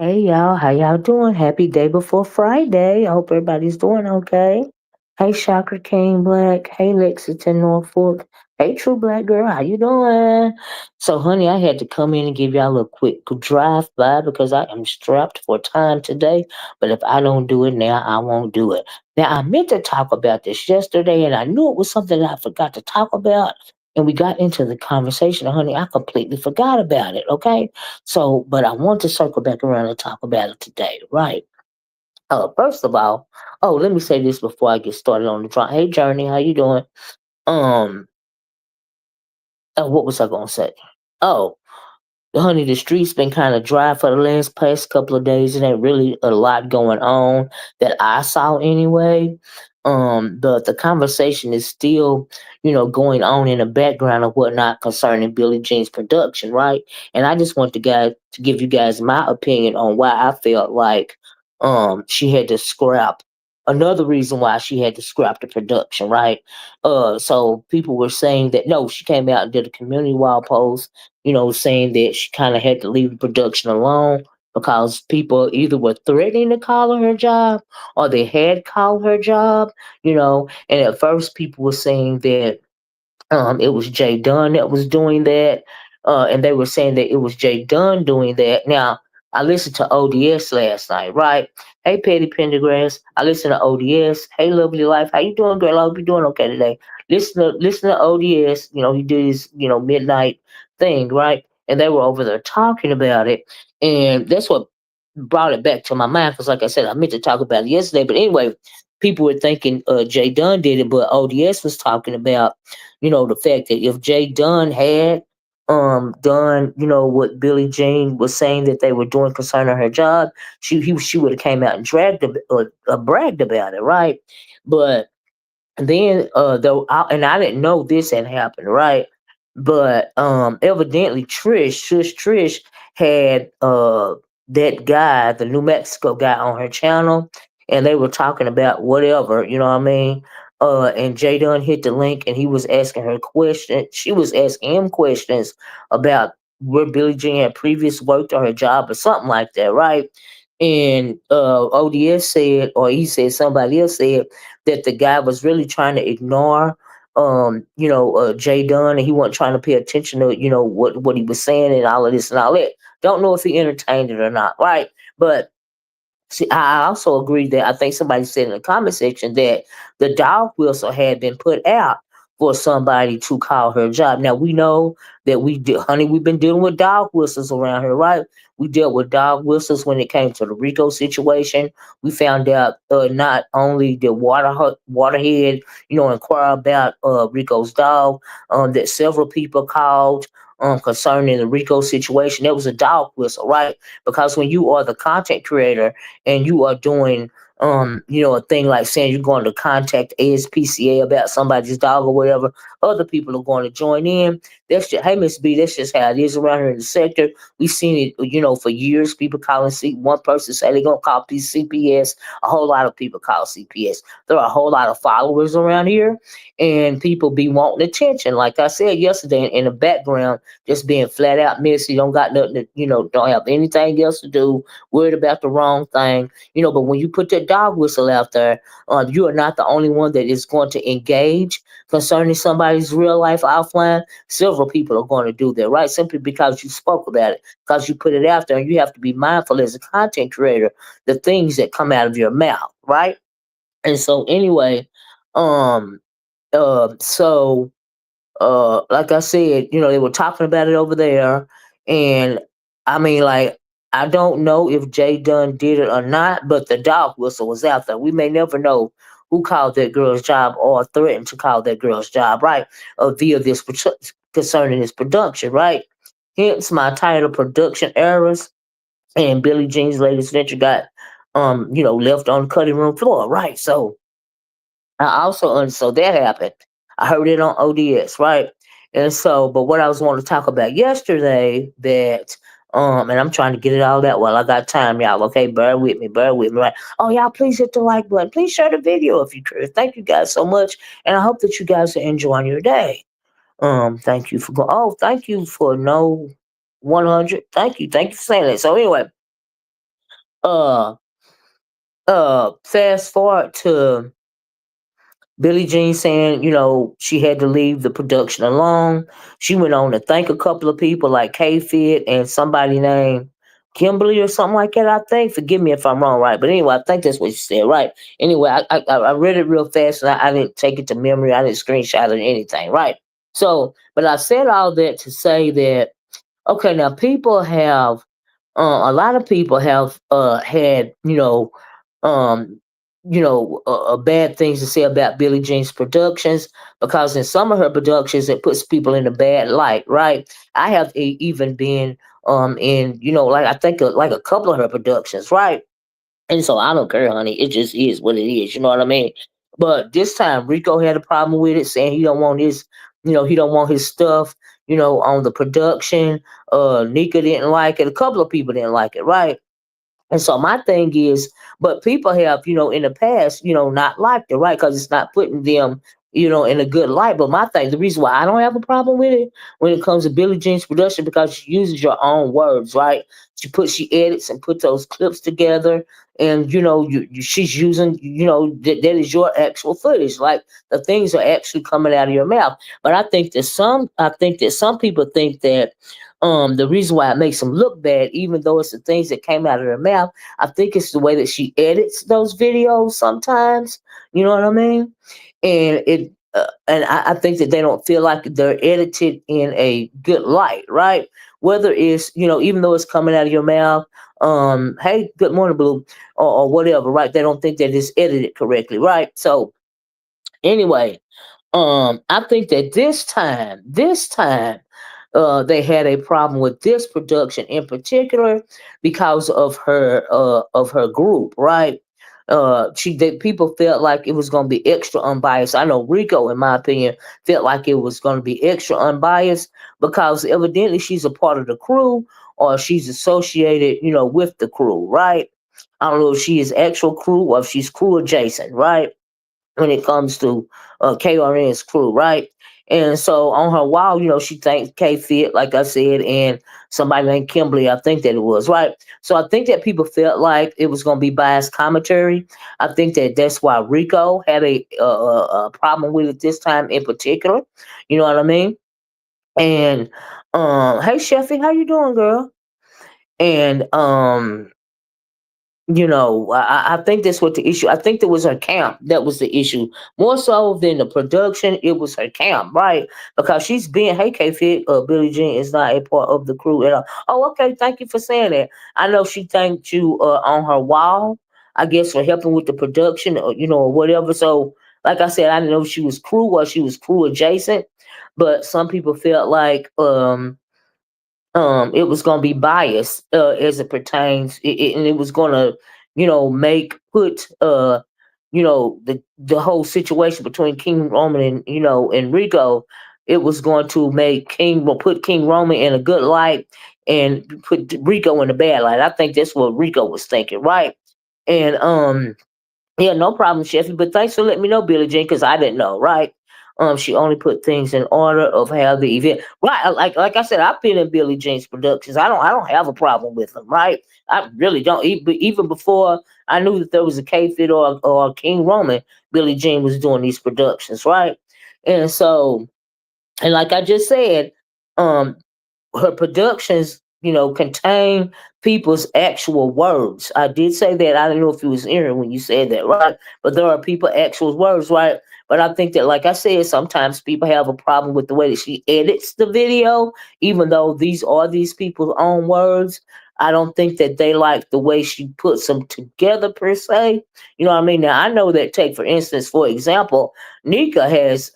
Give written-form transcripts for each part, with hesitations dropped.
Hey y'all, how y'all doing? Happy day before Friday. I hope everybody's doing okay. Hey Shocker King Black. Hey Lexington Norfolk. Hey True Black Girl, how you doing? So honey, I had to come in and give y'all a quick drive by because I am strapped for time today. But if I don't do it now, I won't do it. Now I meant to talk about this yesterday and I knew it was something that I forgot to talk about. And we got into the conversation, honey. I completely forgot about it. Okay. So, but I want to circle back around and talk about it today, right? First of all, let me say this before I get started on the drama. Hey, Journey, how you doing? Um, what was I gonna say? Oh, honey, the streets been kind of dry for the last past couple of days. It ain't really a lot going on that I saw anyway. But the conversation is still, going on in the background of whatnot concerning Billie Jean's production, right? And I just want to give you guys my opinion on why I felt like she had to scrap. Another reason why she had to scrap the production, right? So people were saying that no, she came out and did a community wall post, saying that she kind of had to leave the production alone because people either were threatening to call her job or they had called her job, And at first, people were saying that it was Jay Dunn that was doing that, and they were saying that it was Jay Dunn doing that. Now, I listened to O.D.S. last night, right? Hey, Petty Pendergrass. I listened to O.D.S. Hey, lovely life. How you doing, girl? I hope you're doing okay today. Listen to O.D.S. He did his midnight thing, right? And they were over there talking about it, and that's what brought it back to my mind. Because, like I said, I meant to talk about it yesterday, but anyway, people were thinking Jay Dunn did it, but O.D.S. was talking about the fact that if Jay Dunn had done, what Billie Jean was saying that they were doing concerning her job, she would have came out and bragged about it, right? But then and I didn't know this had happened, right? But evidently Trish had that guy, the New Mexico guy, on her channel, and they were talking about whatever, you know what I mean? And Jay Dunn hit the link and he was asking her questions. She was asking him questions about where Billie Jean had previous worked or her job or something like that, right? And ODS said, or he said, somebody else said that the guy was really trying to ignore Jay Dunn, and he wasn't trying to pay attention to, what he was saying and all of this and all that. Don't know if he entertained it or not, right? But see, I also agree that I think somebody said in the comment section that the dog whistle had been put out for somebody to call her job. Now we know that honey, we've been dealing with dog whistles around here, right? We dealt with dog whistles when it came to the Rico situation. We found out not only did Waterhead, inquire about Rico's dog, that several people called concerning the Rico situation. That was a dog whistle, right? Because when you are the content creator and you are doing a thing like saying you're going to contact ASPCA about somebody's dog or whatever, other people are going to join in. That's just, hey Miss B, that's just how it is around here in the sector. We've seen it, for years. People calling one person say they're gonna call CPS. A whole lot of people call CPS. There are a whole lot of followers around here, and people be wanting attention. Like I said yesterday, in the background, just being flat out messy. Don't got nothing to, don't have anything else to do. Worried about the wrong thing, But when you put that dog whistle out there, you are not the only one that is going to engage concerning somebody's real life offline. Several people are going to do that, right? Simply because you spoke about it, because you put it out there, and you have to be mindful as a content creator the things that come out of your mouth, right? And so anyway, um, so like I said, they were talking about it over there, and I mean, like, I don't know if Jay Dunn did it or not, but the dog whistle was out there. We may never know who called that girl's job or threatened to call that girl's job, right? Via this concerning this production, right? Hence my title, Production Errors, and Billie Jean's latest venture got, left on the cutting room floor, right? So I also so that happened. I heard it on ODS, right? And so, but what I was wanting to talk about yesterday that and I'm trying to get it all out while I got time, y'all. Okay, bear with me, right? Oh, y'all, please hit the like button. Please share the video if you could. Thank you guys so much, and I hope that you guys are enjoying your day. Thank you for going. Oh, thank you for no 100. Thank you for saying that. So anyway, Uh, fast forward to Billie Jean saying, she had to leave the production alone. She went on to thank a couple of people like K Fit and somebody named Kimberly or something like that, I think. Forgive me if I'm wrong, right? But anyway, I think that's what she said, right? Anyway, I read it real fast and I didn't take it to memory. I didn't screenshot it or anything, right? So, but I said all that to say that, okay, now people have a lot of people have had um bad things to say about Billie Jean's productions because in some of her productions it puts people in a bad light, right? I have even been in like I think like a couple of her productions, right? And so I don't care, honey. It just is what it is. You know what I mean? But this time Rico had a problem with it, saying he don't want his, he don't want his stuff, on the production. Nika didn't like it. A couple of people didn't like it, right? And so my thing is, but people have, in the past, not liked it, right? Because it's not putting them, in a good light. But my thing, the reason why I don't have a problem with it when it comes to Billie Jean's production, because she uses your own words, right? She edits and put those clips together, and she's using, that is your actual footage. Like the things are actually coming out of your mouth. But I think that some people think that the reason why it makes them look bad, even though it's the things that came out of her mouth, I think it's the way that she edits those videos sometimes. You know what I mean? And I think that they don't feel like they're edited in a good light, right? Whether it's even though it's coming out of your mouth, hey, good morning, Blue, or whatever, right? They don't think that it's edited correctly, right? So anyway, I think that this time, they had a problem with this production in particular because of her group, right? People felt like it was going to be extra unbiased. I know Rico, in my opinion, felt like it was going to be extra unbiased because evidently she's a part of the crew or she's associated, with the crew, right? I don't know if she is actual crew or if she's crew adjacent, right? When it comes to KRN's crew, right? And so on her wall, she thanks K Fit, like I said, and somebody named Kimberly, I think that it was, right? So I think that people felt like it was going to be biased commentary. I think that that's why Rico had a problem with it this time in particular. You know what I mean? And hey, Sheffy, how you doing, girl? And I think that's what the issue. I think there was her camp that was the issue more so than the production. It was her camp, right? Because she's being, hey, K Fit, Billie Jean is not a part of the crew at all. Oh, okay, thank you for saying that. I know she thanked you on her wall, I guess, for helping with the production, or or whatever. So, like I said, I didn't know if she was crew or she was crew adjacent, but some people felt like it was going to be biased as it pertains, and it was going to make put the whole situation between King Roman and and Rico. It was going to make put King Roman in a good light and put Rico in a bad light. I think that's what Rico was thinking, right? And yeah, no problem, Sheffy. But thanks for letting me know, Billie Jean, because I didn't know, right? She only put things in order of how the event. Right, like I said, I've been in Billie Jean's productions. I don't have a problem with them, right? I really don't. Even before I knew that there was a K-Fit or a King Roman, Billie Jean was doing these productions, right? And so, and like I just said, um, her productions, contain people's actual words. I did say that. I don't know if you was in here when you said that, right? But there are people actual words, right? But I think that, like I said, sometimes people have a problem with the way that she edits the video, even though these are these people's own words. I don't think that they like the way she puts them together per se. You know what I mean? Now I know that. Take for instance, for example, Nika has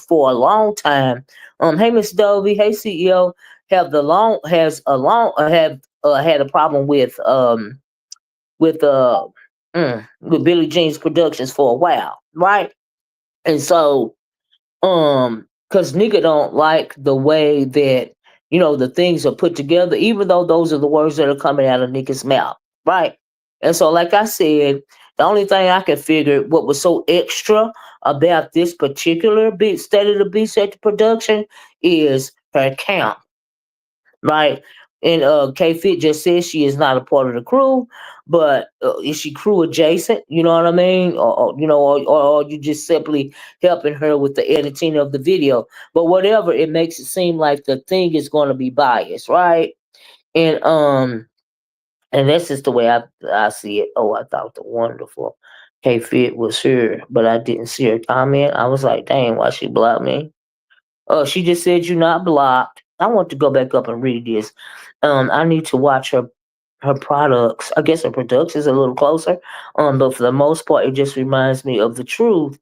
for a long time. Hey Miss Dovey, hey CEO, have the long has a long have had a problem with with Billie Jean's productions for a while, right? And so because nigga don't like the way that the things are put together, even though those are the words that are coming out of nigga's mouth, right? And so, like I said, the only thing I can figure what was so extra about this particular beat State of the Beat set production is her count, right? And K Fit just says she is not a part of the crew, but is she crew adjacent? You know what I mean? Or you just simply helping her with the editing of the video. But whatever, it makes it seem like the thing is going to be biased, right? And and that's just the way I see it. Oh, I thought the wonderful K Fit was here, but I didn't see her comment. I was like, dang, why she blocked me? She just said you're not blocked. I want to go back up and read this. I need to watch her products. I guess her production is a little closer. But for the most part, it just reminds me of the truth.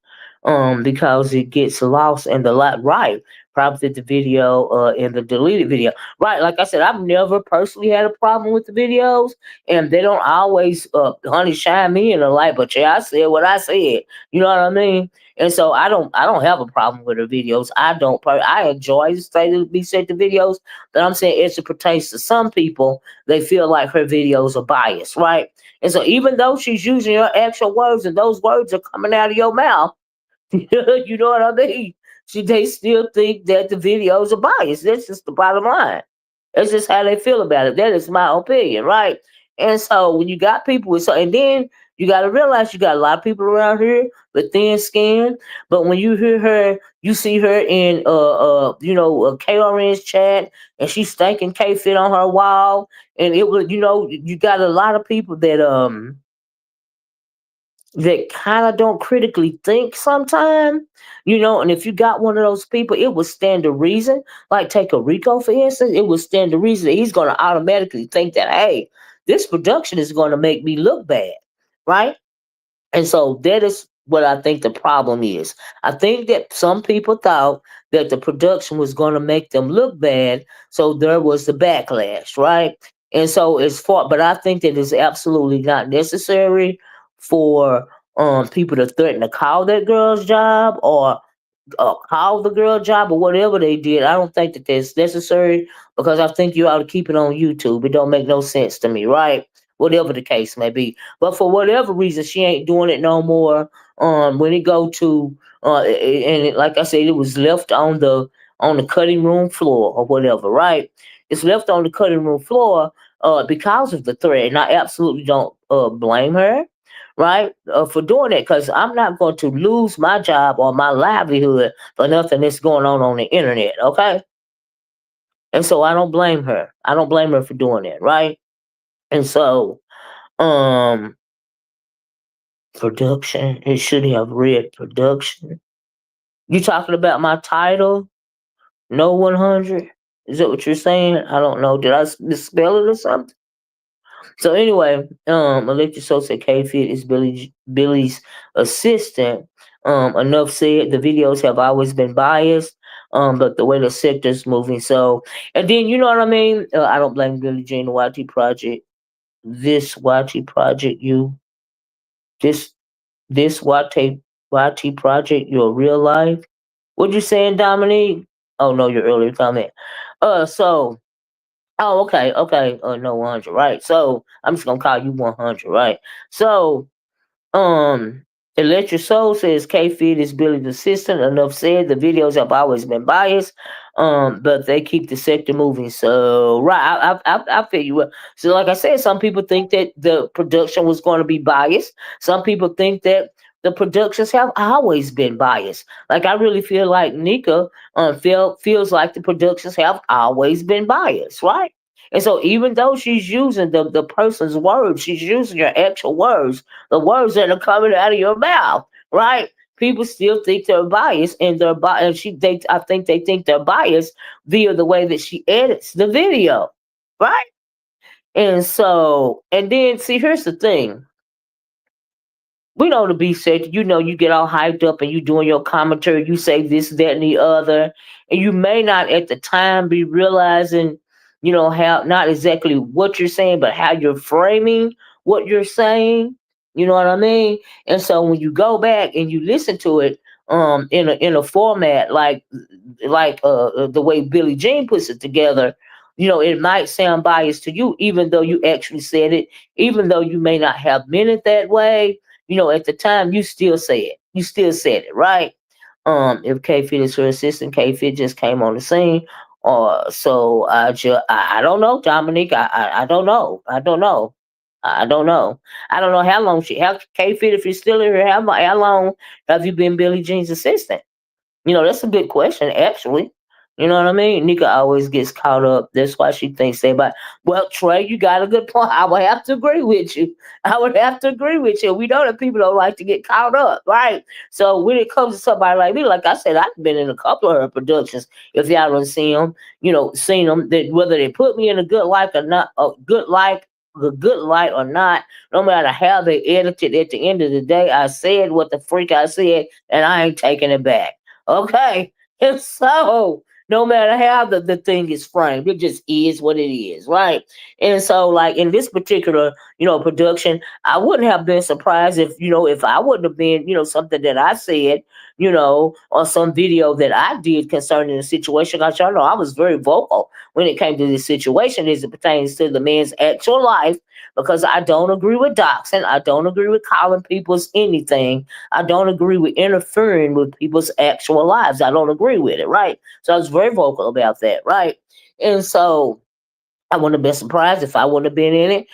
Because it gets lost in the lot. Right. Probably the video, and the deleted video. Right. Like I said, I've never personally had a problem with the videos, and they don't always, honey, shine me in the light. But yeah, I said what I said. You know what I mean? And so I don't have a problem with her videos. I enjoy the state of be said the videos, but I'm saying as it pertains to some people, they feel like her videos are biased, right? And so even though she's using your actual words and those words are coming out of your mouth, you know what I mean? They still think that the videos are biased. That's just the bottom line. That's just how they feel about it. That is my opinion, right? And so when you got people with so, and then you got to realize you got a lot of people around here with thin skin. But when you hear her, you see her in KRN's chat, and she's thanking K Fit on her wall, and it was you got a lot of people that kind of don't critically think sometimes, and if you got one of those people, it would stand to reason. Like take a Rico, for instance, it would stand to reason that he's going to automatically think that, hey, this production is going to make me look bad, right? And so that is what I think the problem is. I think that some people thought that the production was going to make them look bad, so there was the backlash, right? And so it's far, but I think that it's absolutely not necessary for people to threaten to call that girl's job, or call the girl job, or whatever they did. I don't think that that's necessary, because I think you ought to keep it on YouTube. It don't make no sense to me, right? Whatever the case may be. But for whatever reason, she ain't doing it no more. When it go to like I said, it was left on the cutting room floor or whatever, right? It's left on the cutting room floor because of the threat, and I absolutely don't blame her, right, for doing that, because I'm not going to lose my job or my livelihood for nothing that's going on the internet, okay? And so I don't blame her. I don't blame her for doing that, right? And so, um, production, it should have read production. You talking about my title? No 100? Is that what you're saying? I don't know. Did I misspell it or something? So anyway, Electric Soul said K-Fit is Billie's assistant. Enough said, the videos have always been biased, but the way the sector's moving. So, and then you know what I mean. I don't blame Billie Jean, the YT project. This YT project, this this YT project, your real life. What you saying, Dominique? Oh no, your earlier comment. So Oh, okay, okay. No 100, right? So I'm just gonna call you 100, right? So, um, Electric Soul says K Feed is Billy's assistant. Enough said. The videos have always been biased, but they keep the sector moving. So, right, I feel you. So, like I said, some people think that the production was going to be biased. Some people think that the productions have always been biased. Like I really feel like Nika feels like the productions have always been biased, right? And so even though she's using the person's words, she's using your actual words, the words that are coming out of your mouth, right? People still think they're biased, and they're and I think they think they're biased via the way that she edits the video, right? And so, and then see, here's the thing: we know to be said, you get all hyped up and you doing your commentary, you say this, that, and the other, and you may not at the time be realizing, how not exactly what you're saying, but how you're framing what you're saying. You know what I mean? And so when you go back and you listen to it, in a format like the way Billie Jean puts it together, it might sound biased to you, even though you actually said it, even though you may not have meant it that way. At the time, you still say it. You still said it, right? If K Fit is her assistant, K Fit just came on the scene. So I don't know, Dominique. I don't know. I don't know. I don't know. I don't know how long how K-Fit, if you're still in here, how long have you been Billie Jean's assistant? That's a good question, actually. You know what I mean? Nika always gets caught up. That's why she thinks they about. Well, Trey, you got a good point. I would have to agree with you. I would have to agree with you. We know that people don't like to get caught up, right? So when it comes to somebody like me, like I said, I've been in a couple of her productions. If y'all don't see them, seen them, that whether they put me in a good light or not, a good light or not, no matter how they edited, at the end of the day, I said what the freak I said, and I ain't taking it back. Okay. And so no matter how the thing is framed, it just is what it is, right? And so like in this particular, production, I wouldn't have been surprised if I wouldn't have been, something that I said, or some video that I did concerning the situation. Because y'all know I was very vocal when it came to this situation as it pertains to the man's actual life, because I don't agree with doxing. I don't agree with calling people's anything. I don't agree with interfering with people's actual lives. I don't agree with it, right? So I was very vocal about that, right? And so I wouldn't have been surprised if I wouldn't have been in it.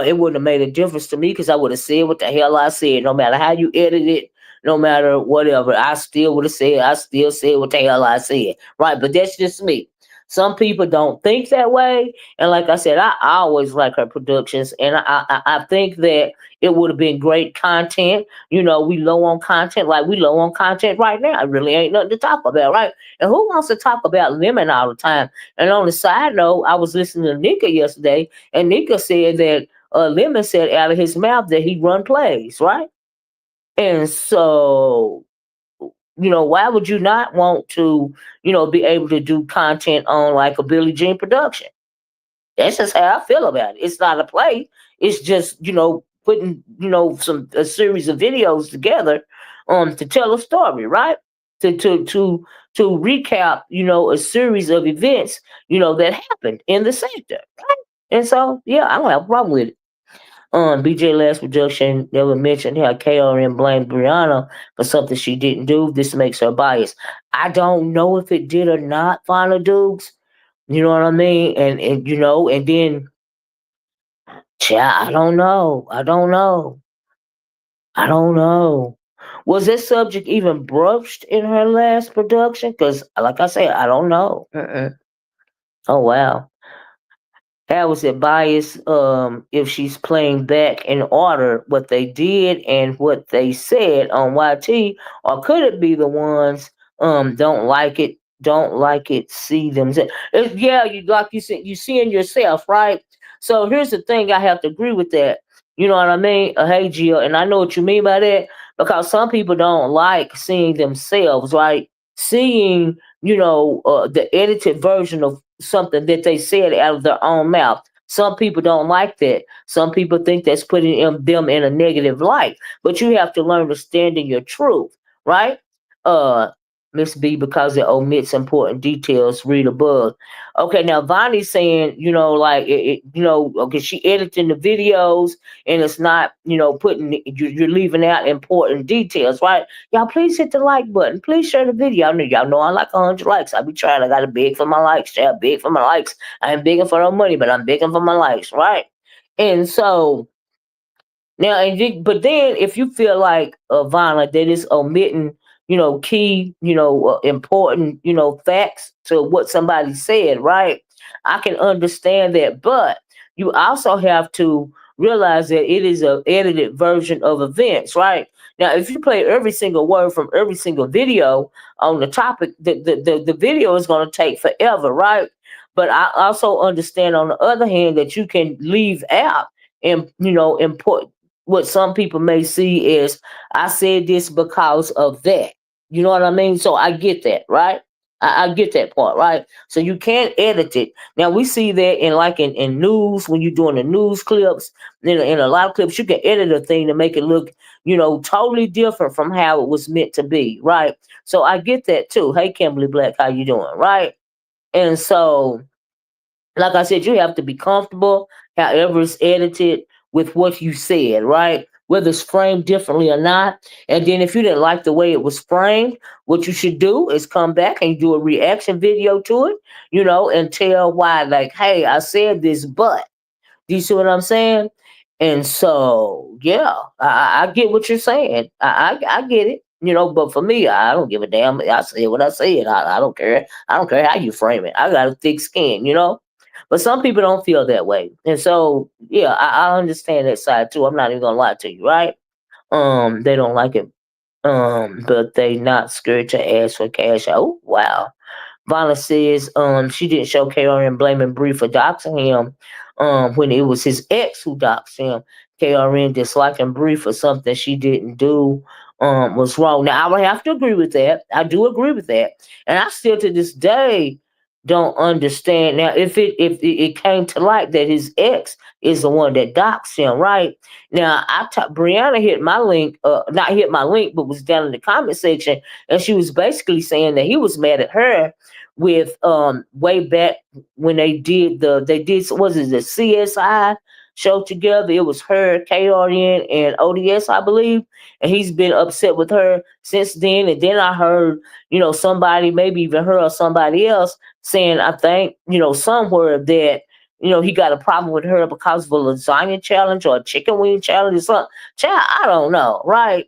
It wouldn't have made a difference to me because I would have said what the hell I said, no matter how you edit it, no matter whatever. I still would have said, I still said what the hell I said, right? But that's just me. Some people don't think that way, and like I said, I always like her productions, and I think that it would have been great content. We low on content, like we low on content right now. It really ain't nothing to talk about, right? And who wants to talk about Lemon all the time? And on the side note, I was listening to Nika yesterday, and Nika said that Lemon said out of his mouth that he run plays, right? And so, why would you not want to, be able to do content on like a Billie Jean production? That's just how I feel about it. It's not a play. It's just, putting, a series of videos together to tell a story, right? To recap, a series of events, that happened in the sector. Right? And so, yeah, I don't have a problem with it. BJ last production never mentioned how KRM blamed Brianna for something she didn't do. This makes her biased. I don't know if it did or not, Final Dukes. You know what I mean? And then, I don't know. I don't know. I don't know. Was this subject even broached in her last production? Because, like I said, I don't know. Oh wow. How was it biased? If she's playing back in order what they did and what they said on YT, or could it be the ones don't like it, see them? Yeah, you like you said, you seeing yourself, right? So here's the thing, I have to agree with that. You know what I mean? Hey, Jill, and I know what you mean by that because some people don't like seeing themselves, right? Seeing the edited version of something that they said out of their own mouth. Some people don't like that. Some people think that's putting them in a negative light. But you have to learn to stand in your truth, right? Uh, Miss B, because it omits important details, read above. Okay, now Vonnie's saying, like, okay, she editing the videos and it's not, putting, you're leaving out important details, right? Y'all please hit the like button. Please share the video. Y'all know I like 100 likes. I be trying. I got to beg for my likes. Yeah, beg for my likes. I ain't begging for no money, but I'm begging for my likes, right? And so now, but then if you feel like Vonna that is omitting, key, important, facts to what somebody said, right? I can understand that, but you also have to realize that it is a edited version of events, right? Now, if you play every single word from every single video on the topic, the video is going to take forever, right? But I also understand, on the other hand, that you can leave out and important what some people may see is I said this because of that. You know what I mean? So I get that, right? I get that part, right? So you can't edit it. Now we see that in news when you're doing the news clips, in a lot of clips, you can edit a thing to make it look, totally different from how it was meant to be, right? So I get that too. Hey Kimberly Black, how you doing? Right? And so like I said, you have to be comfortable, however it's edited, with what you said, right? whether it's framed differently or not. And then if you didn't like the way it was framed, what you should do is come back and do a reaction video to it, and tell why, like, hey, I said this, but do you see what I'm saying? And so, yeah, I get what you're saying. I get it. But for me, I don't give a damn. I said what I said. I don't care. I don't care how you frame it. I got a thick skin. But some people don't feel that way. And so, yeah, I understand that side too. I'm not even gonna lie to you, right? They don't like it. But they not scared to ask for cash. Oh, wow. Vonna says she didn't show KRN blaming Bree for doxing him when it was his ex who doxed him. KRN disliking Bree for something she didn't do was wrong. Now I would have to agree with that. I do agree with that. And I still to this day don't understand. Now if it came to light that his ex is the one that doxed him, right? Now Brianna hit my link, not hit my link, but was down in the comment section, and she was basically saying that he was mad at her with way back when they did was it the CSI show together. It was her, KRN, and ODS, I believe. And he's been upset with her since then. And then I heard, somebody, maybe even her or somebody else, saying, I think, somewhere that, he got a problem with her because of a lasagna challenge or a chicken wing challenge or something. Child, I don't know, right?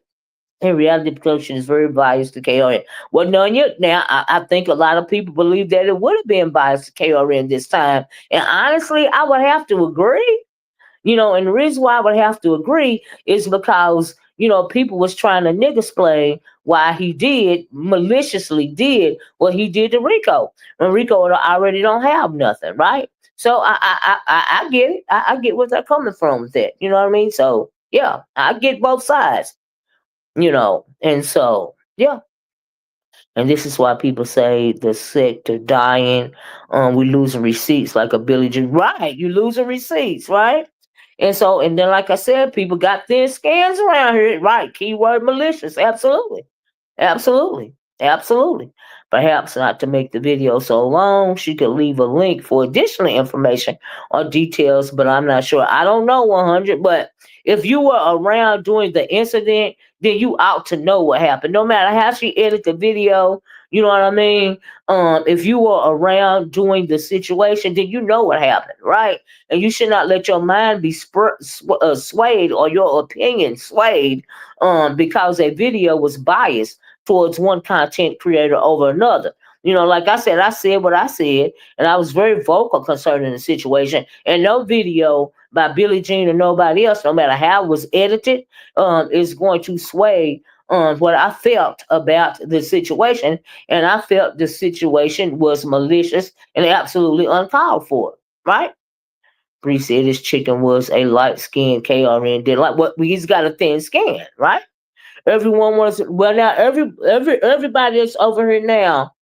And reality production is very biased to KRN. Well, Nunya, now I think a lot of people believe that it would have been biased to KRN this time. And honestly, I would have to agree. And the reason why I would have to agree is because, people was trying to nigga explain why he did, maliciously did what he did to Rico. And Rico already don't have nothing, right? So I get it. I get where they're coming from with that. You know what I mean? So yeah, I get both sides, and so yeah. And this is why people say the sector dying, we losing receipts like a Billie Jean. Right, you losing receipts, right? And so, and then like I said, people got thin scans around here, right? Keyword malicious, absolutely. Absolutely. Absolutely. Perhaps not to make the video so long, she could leave a link for additional information or details, but I'm not sure. I don't know 100, but if you were around during the incident, then you ought to know what happened. No matter how she edited the video, you know what I mean? If you were around during the situation, then you know what happened, right? And you should not let your mind be swayed or your opinion swayed because a video was biased towards one content creator over another. Like I said what I said, and I was very vocal concerning the situation. And no video by Billie Jean or nobody else, no matter how it was edited, is going to sway what I felt about the situation. And I felt the situation was malicious and absolutely uncalled for, right? Bree said his chicken was a light skinned KRN did like what he's got a thin skin, right? Everyone wants well now everybody that's over here now,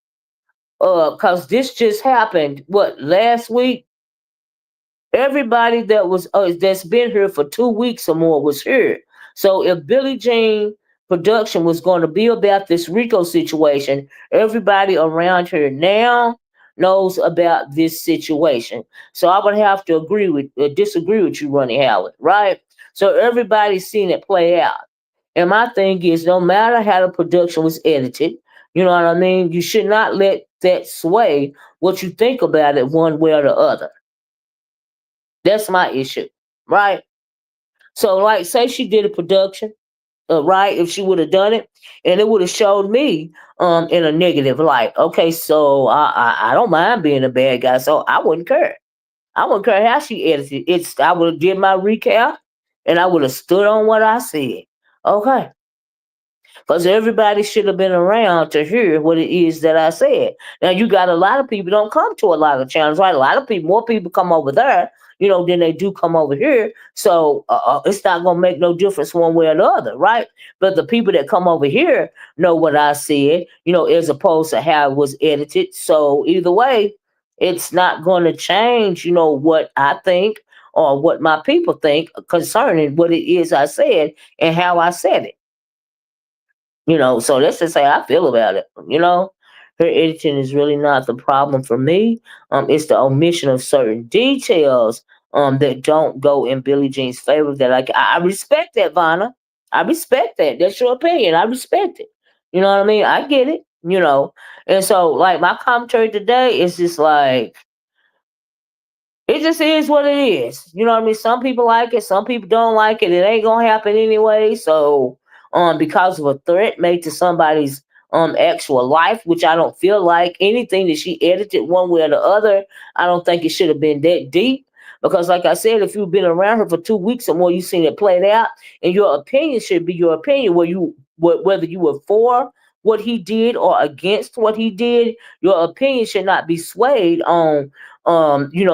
cause this just happened last week. Everybody that's been here for 2 weeks or more was here. So if Billie Jean production was going to be about this Rico situation, everybody around here now knows about this situation. So I would have to disagree with you, Ronnie Howard, right? So everybody's seen it play out. And my thing is, no matter how the production was edited, you know what I mean? You should not let that sway what you think about it one way or the other. That's my issue, right? So, like, say she did a production, right? If she would have done it, and it would have showed me in a negative light. Okay, so I don't mind being a bad guy, so I wouldn't care. I wouldn't care how she edited it. I would have did my recap, and I would have stood on what I said. Okay, because everybody should have been around to hear what it is that I said. Now you got a lot of people don't come to a lot of channels, right? A lot of people, more people come over there, than they do come over here. So it's not gonna make no difference one way or the other, right? But the people that come over here know what I said, as opposed to how it was edited. So either way, it's not going to change, what I think or what my people think concerning what it is I said and how I said it. So that's just how I feel about it. Her editing is really not the problem for me. It's the omission of certain details that don't go in Billie Jean's favor. That I respect that, Vanna. I respect that. That's your opinion. I respect it. You know what I mean? I get it. And so like my commentary today is just like it just is what it is. You know what I mean? Some people like it, some people don't like it. It ain't gonna happen anyway. So, because of a threat made to somebody's actual life, which I don't feel like anything that she edited one way or the other, I don't think it should have been that deep. Because, like I said, if you've been around her for 2 weeks or more, you've seen it played out, and your opinion should be your opinion. Whether you were for what he did or against what he did, your opinion should not be swayed on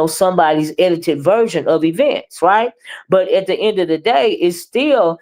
somebody's edited version of events, right? But at the end of the day, it's still,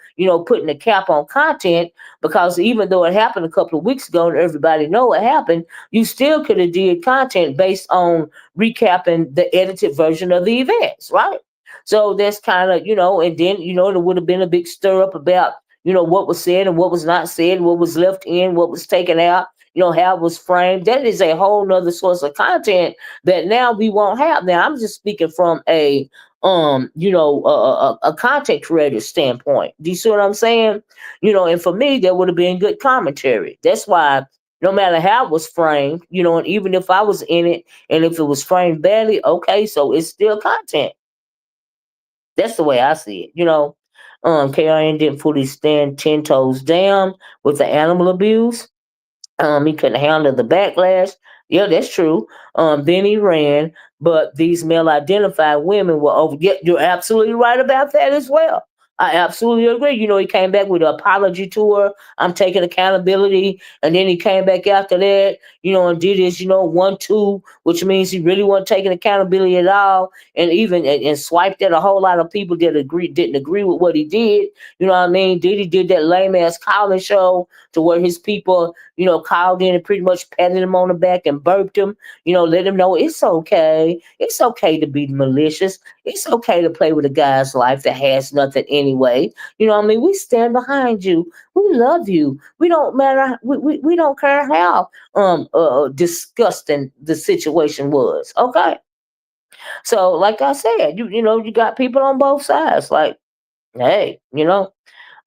putting a cap on content, because even though it happened a couple of weeks ago and everybody know it happened, you still could have did content based on recapping the edited version of the events, right? So that's kind of, and then, there would have been a big stir up about, what was said and what was not said, what was left in, what was taken out, how it was framed. That is a whole nother source of content that now we won't have. Now I'm just speaking from a content creator standpoint. Do you see what I'm saying? And for me, that would have been good commentary. That's why no matter how it was framed, and even if I was in it and if it was framed badly, okay, so it's still content. That's the way I see it. KRN didn't fully stand 10 toes down with the animal abuse. He couldn't handle the backlash. Yeah, that's true. Then he ran, but these male identified women were over. Yeah, you're absolutely right about that as well. I absolutely agree. He came back with an apology tour. I'm taking accountability. And then he came back after that, and did his, 1-2, which means he really wasn't taking accountability at all. And even and swiped at a whole lot of people that didn't agree with what he did. You know what I mean? Diddy did that lame ass calling show to where his people, called in and pretty much patted him on the back and burped him, let him know it's okay. It's okay to be malicious. It's okay to play with a guy's life that has nothing anyway. You know what I mean? We stand behind you. We love you. We don't matter. We don't care how disgusting the situation was. Okay. So like I said, you got people on both sides. Like, hey,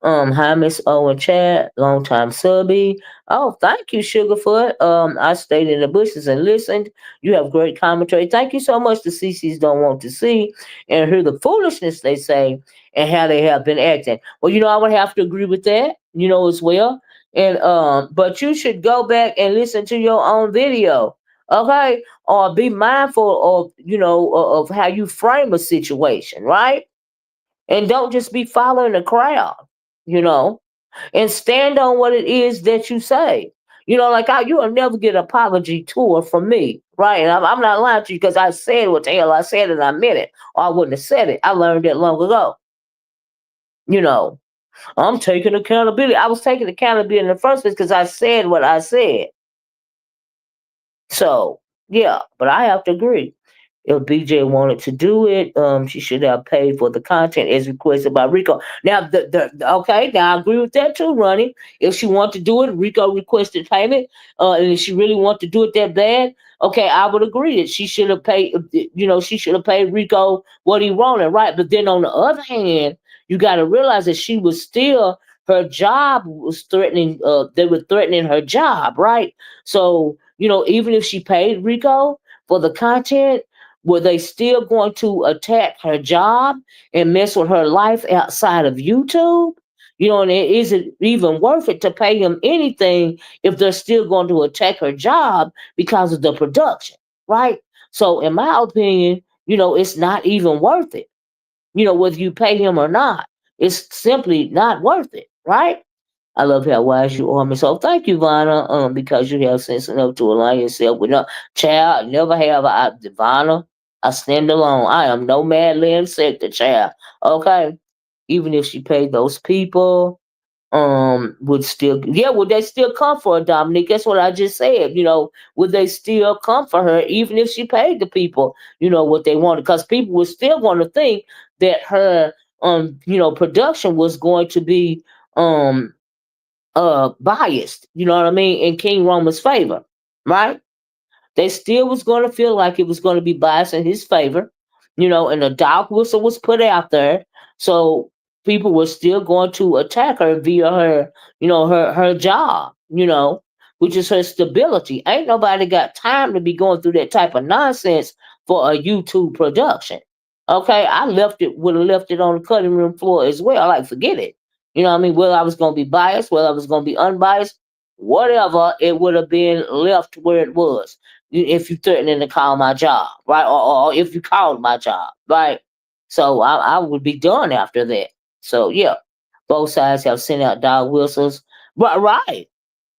hi, Miss Owen Chad, long time subby. Oh, thank you, Sugarfoot. I stayed in the bushes and listened. You have great commentary. Thank you so much. The CCs don't want to see and hear the foolishness they say and how they have been acting. Well, I would have to agree with that, as well. And but you should go back and listen to your own video, okay? Or be mindful of, of how you frame a situation, right? And don't just be following the crowd, you know, and stand on what it is that you say. Like you will never get an apology tour from me, right? And I'm not lying to you because I said what the hell I said and I meant it, or I wouldn't have said it. I learned that long ago. You know, I'm taking accountability. I was taking accountability in the first place because I said what I said. So, yeah, but I have to agree. If BJ wanted to do it, she should have paid for the content as requested by Rico. Now, okay, now I agree with that too, Ronnie. If she wanted to do it, Rico requested payment, and if she really wanted to do it that bad, okay, I would agree that she should have paid. She should have paid Rico what he wanted, right? But then on the other hand, you got to realize that she was still her job was threatening. They were threatening her job, right? So even if she paid Rico for the content, were they still going to attack her job and mess with her life outside of YouTube? And is it even worth it to pay him anything if they're still going to attack her job because of the production, right? So, in my opinion, it's not even worth it, whether you pay him or not. It's simply not worth it, right? I love how wise you are, Miss. So thank you, Vanna, because you have sense enough to align yourself with no child. Never have I, Vanna. I stand alone. I am no mad lamb sector child. Okay, even if she paid those people, would still, yeah, would they still come for her, Dominique? That's what I just said. Would they still come for her even if she paid the people, what they wanted? Because people were still going to think that her, production was going to be, biased, you know what I mean, in King Roman's favor, right? They still was going to feel like it was going to be biased in his favor, and the dog whistle was put out there, so people were still going to attack her via her, her job, which is her stability. Ain't nobody got time to be going through that type of nonsense for a YouTube production. Okay, I would have left it on the cutting room floor as well. Like, forget it. You know what I mean? Whether I was going to be biased, whether I was going to be unbiased, whatever, it would have been left where it was. If you threatening to call my job, right? Or if you called my job, right? So I would be done after that. So yeah, both sides have sent out dog whistles. Right,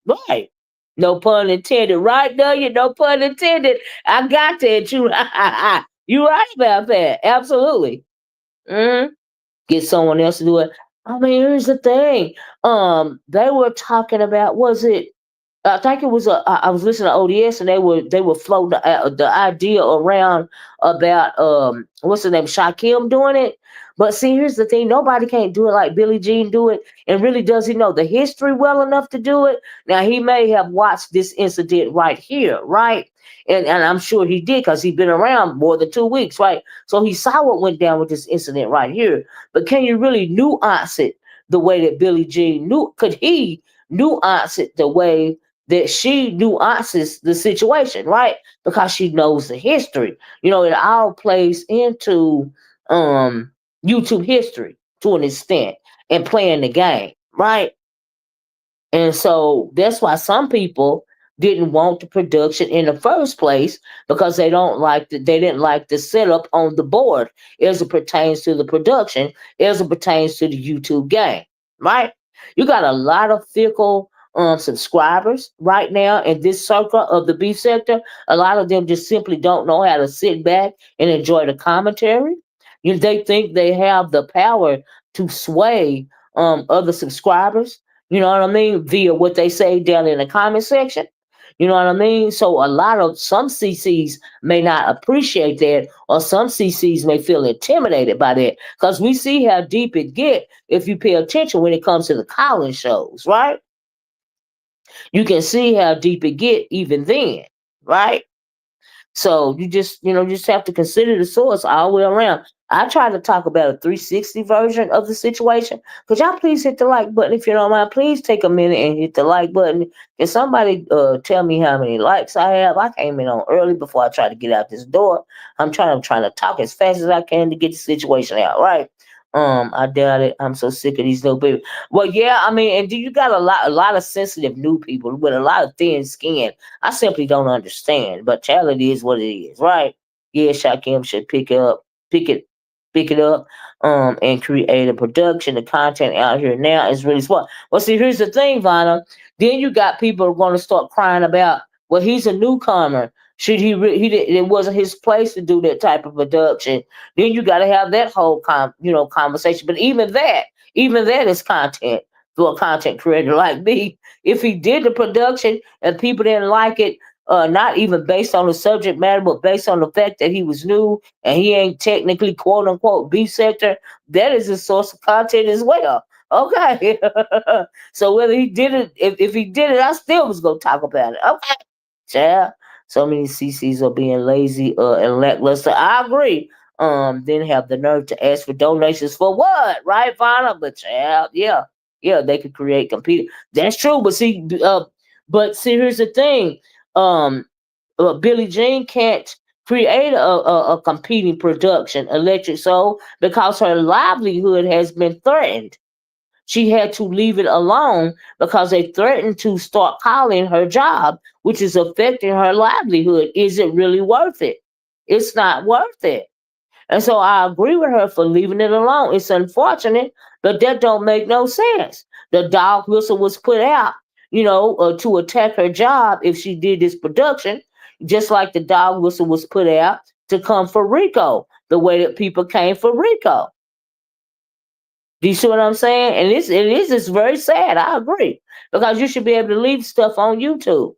right. No pun intended, right? No, you no pun intended. I got that. You right about that. Absolutely. Mm-hmm. Get someone else to do it. I mean, here's the thing. They were talking about, was it? I think it was I was listening to O.D.S. and they were floating the idea around about what's the name, Shaquem doing it. But see, here's the thing: nobody can't do it like Billie Jean do it. And really, does he know the history well enough to do it? Now he may have watched this incident right here, right? And I'm sure he did because he's been around more than 2 weeks, right? So he saw what went down with this incident right here. But can you really nuance it the way that Billie Jean knew? Could he nuance it the way that she nuances the situation, right? Because she knows the history. It all plays into um YouTube history to an extent and playing the game, right? And so that's why some people didn't want the production in the first place because they didn't like the setup on the board as it pertains to the production, as it pertains to the YouTube game, right? You got a lot of fickle subscribers right now in this circle of the beef sector. A lot of them just simply don't know how to sit back and enjoy the commentary. They think they have the power to sway other subscribers, you know what I mean, via what they say down in the comment section. You know what I mean? So a lot of some CCs may not appreciate that, or some CCs may feel intimidated by that, because we see how deep it get if you pay attention when it comes to the Collins shows, right? You can see how deep it get even then, right? So you just have to consider the source all the way around. I try to talk about a 360 version of the situation. Could y'all please hit the like button if you don't mind? Please take a minute and hit the like button. Can somebody tell me how many likes I have? I came in on early before I try to get out this door. I'm trying to talk as fast as I can to get the situation out, right? I doubt it. I'm so sick of these little people. Well, yeah, I mean, and do you got a lot of sensitive new people with a lot of thin skin. I simply don't understand. But child, it is what it is, right? Yeah, Shakim should pick it, pick it up, and create a production. The content out here now is really smart. Well, see, here's the thing, Vanna. Then you got people who are going to start crying about, well, he's a newcomer. Should it wasn't his place to do that type of production. Then you got to have that whole conversation. But even that is content for a content creator like me. If he did the production and people didn't like it, not even based on the subject matter, but based on the fact that he was new and he ain't technically quote unquote B sector, that is a source of content as well. Okay. So whether he did it, if he did it, I still was gonna talk about it. Okay. Yeah. So many CCs are being lazy and lackluster. I agree. Then have the nerve to ask for donations for what? Right, Fana? But yeah, they could create compete. That's true. But see, here's the thing. Um, Billie Jean can't create a competing production, Electric Soul, because her livelihood has been threatened. She had to leave it alone because they threatened to start calling her job, which is affecting her livelihood. Is it really worth it? It's not worth it. And so I agree with her for leaving it alone. It's unfortunate, but that don't make no sense. The dog whistle was put out, to attack her job if she did this production, just like the dog whistle was put out to come for Rico, the way that people came for Rico. Do you see what I'm saying? And it's very sad. I agree, because you should be able to leave stuff on YouTube.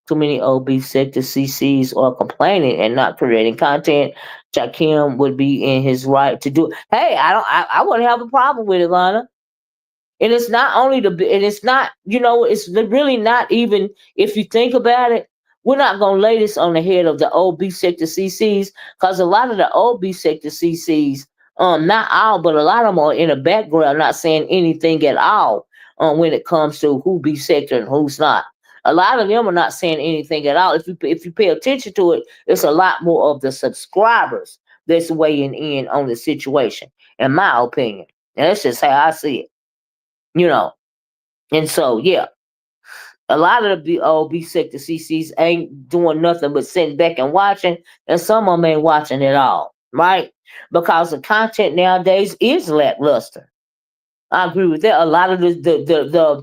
Too many OB sector CCs are complaining and not creating content. Jakim would be in his right to do it. Hey, I don't. I wouldn't have a problem with it, Lana. And it's not, it's really not even, if you think about it. we're not gonna lay this on the head of the old B sector CCs, because a lot of the old B sector CCs, not all, but a lot of them are in the background, not saying anything at all. When it comes to who B sector and who's not, a lot of them are not saying anything at all. If you pay attention to it, it's a lot more of the subscribers that's weighing in on the situation, in my opinion. And that's just how I see it, you know. And so, yeah, a lot of the old B sector CCs ain't doing nothing but sitting back and watching, and some of them ain't watching at all, right? Because the content nowadays is lackluster. I agree with that. A lot of the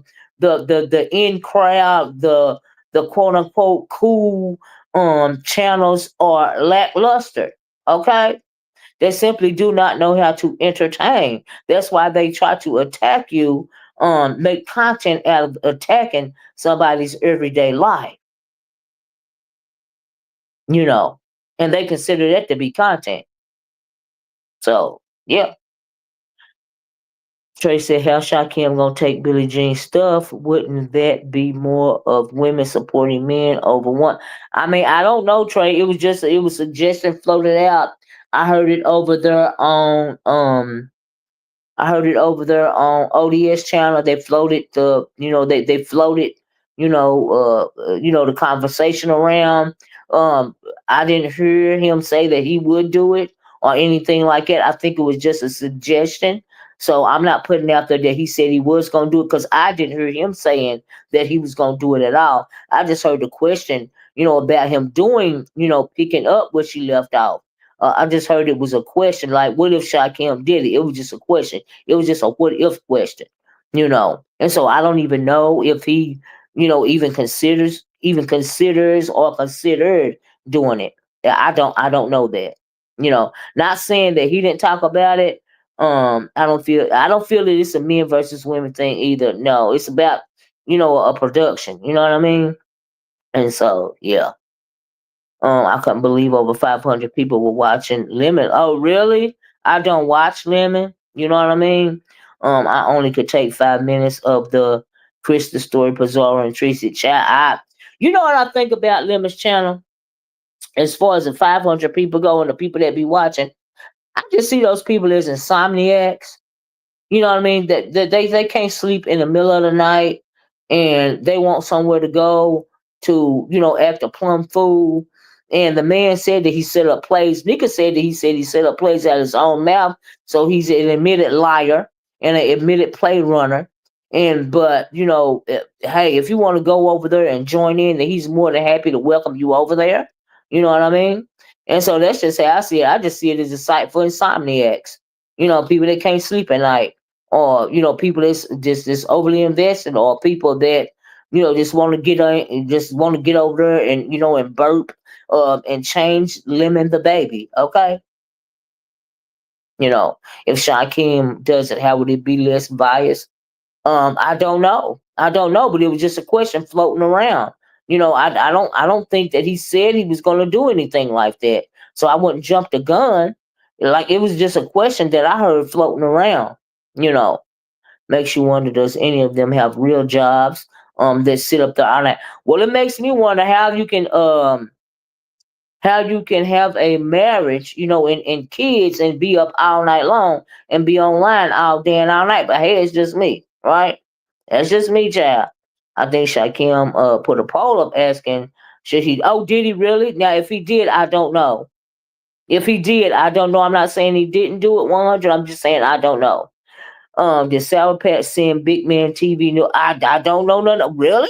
in crowd, the quote unquote cool channels are lackluster. Okay, they simply do not know how to entertain. That's why they try to attack you, make content out of attacking somebody's everyday life, you know, and they consider that to be content. So, yeah. Trey said, "How Shakim gonna take Billie Jean's stuff? Wouldn't that be more of women supporting men over one?" I mean, I don't know, Trey. It was suggestion floated out. I heard it over there on I heard it over there on O.D.S channel. They floated they floated, the conversation around. Um, I didn't hear him say that he would do it or anything like that. I think it was just a suggestion. So I'm not putting out there that he said he was going to do it, because I didn't hear him saying that he was going to do it at all. I just heard the question, about him doing, picking up what she left off. I just heard it was a question, like, what if Shakim did it? It was just a question. It was just a what if question, And so I don't even know if he, even considers or considered doing it. Yeah, I don't know that. Not saying that he didn't talk about it. I don't feel that it's a men versus women thing either. No, it's about, a production. You know what I mean? And so, yeah. I couldn't believe over 500 people were watching Lemon. Oh, really? I don't watch Lemon. You know what I mean? I only could take 5 minutes of the Krista Story, Pizarro, and Tracy chat. You know what I think about Lemon's channel? As far as the 500 people go and the people that be watching, I just see those people as insomniacs. You know what I mean? That they can't sleep in the middle of the night, and they want somewhere to go to, act a plum fool. And the man said that he set up plays. Nika said he set up plays out of his own mouth. So he's an admitted liar and an admitted play runner. But hey, if you want to go over there and join in, then he's more than happy to welcome you over there. You know what I mean? And so that's just how I see it. I just see it as a site for insomniacs. People that can't sleep at night, or people that's just overly invested, or people that just want to get over there and and burp, and change Lemon the baby. Okay, if Shakim does it, how would it be less biased? I don't know, but it was just a question floating around. I don't think that he said he was going to do anything like that, so I wouldn't jump the gun. Like, it was just a question that I heard floating around. you know Makes you wonder, does any of them have real jobs that sit up there all night? Well, it makes me wonder how you can have a marriage, and kids, and be up all night long and be online all day and all night. But hey, it's just me, right? That's just me, child. I think Shakim put a poll up asking, should he? Oh, did he really? Now, if he did, I don't know. If he did, I don't know. I'm not saying he didn't do it 100. I'm just saying I don't know. Did Sour Patch send Big Man TV? No, I don't know none. Really?